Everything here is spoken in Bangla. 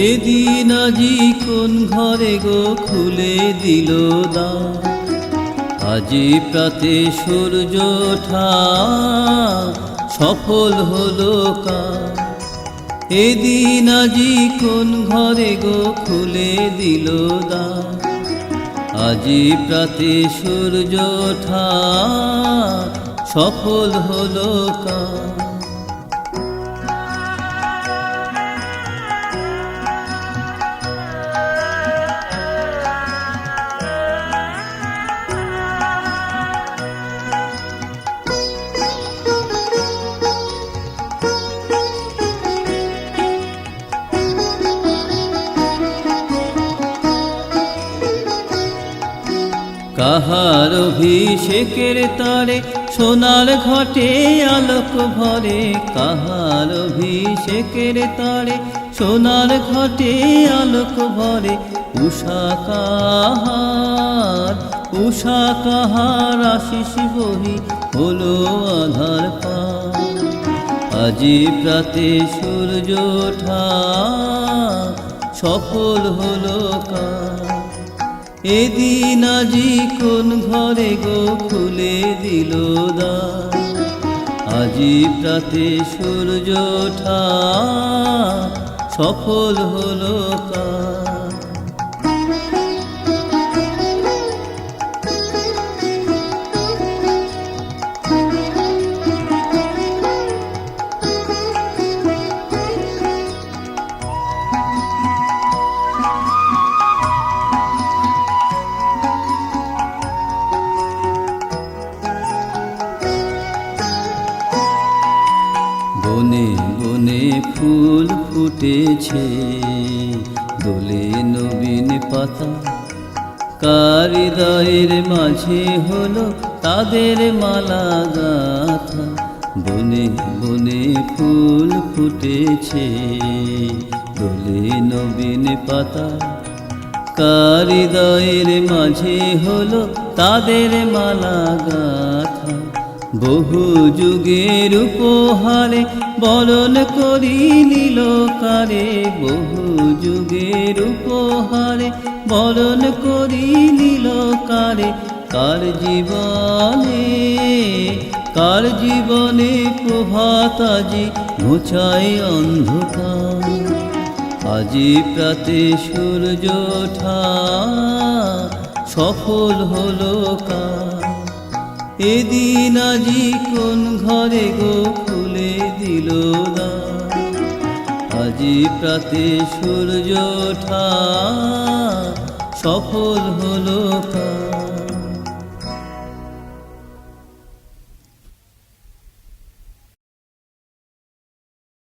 এদিন আজি কোন ঘরে গো খুলে দিল দ্বার, আজি প্রাতে সূর্য ওঠা সফল হলো কাজ। এদিন আজি কোন ঘরে গো খুলে দিল দ্বার, আজি প্রাতে সূর্য ওঠা সফল হলো কাজ। কাহার অভিষেকের তরে সোনার ঘটে আলোক ভরে, কাহার অভিষেকের তরে সোনার ঘটে আলোক ভরে। উষা কাহার আশিস বহি হলো আধার পার, আজি প্রাতে সূর্য ওঠা সফল হলো কাজ। এদিন আজি কোন ঘরে গো খুলে দিল দ্বার, আজি প্রাতে সূর্য ওঠা সফল হলো কাজ। বনে বনে ফুল ফুটেছে, দোলে নবীন পাতা, কার হৃদয়ের মাঝে হলো তাদের মালা গাথা। বনে বনে ফুল ফুটেছে, দোলে নবীন পাতা, কার হৃদয়ের মাঝে হলো তাদের মালা গাথা। বহু যুগের উপহারে বরণ করি নিল কারে, বহু যুগের উপহারে বরণ করি নিল কারে। কার জীবনে প্রভাত আজি ঘুচায় অন্ধকার, আজি প্রাতে সূর্য ওঠা সফল হলো কাজ। এদিন আজি কোন ঘরে গো খুলে দিল দ্বার, আজি প্রাতে সূর্য ওঠা সফল হলো কাজ।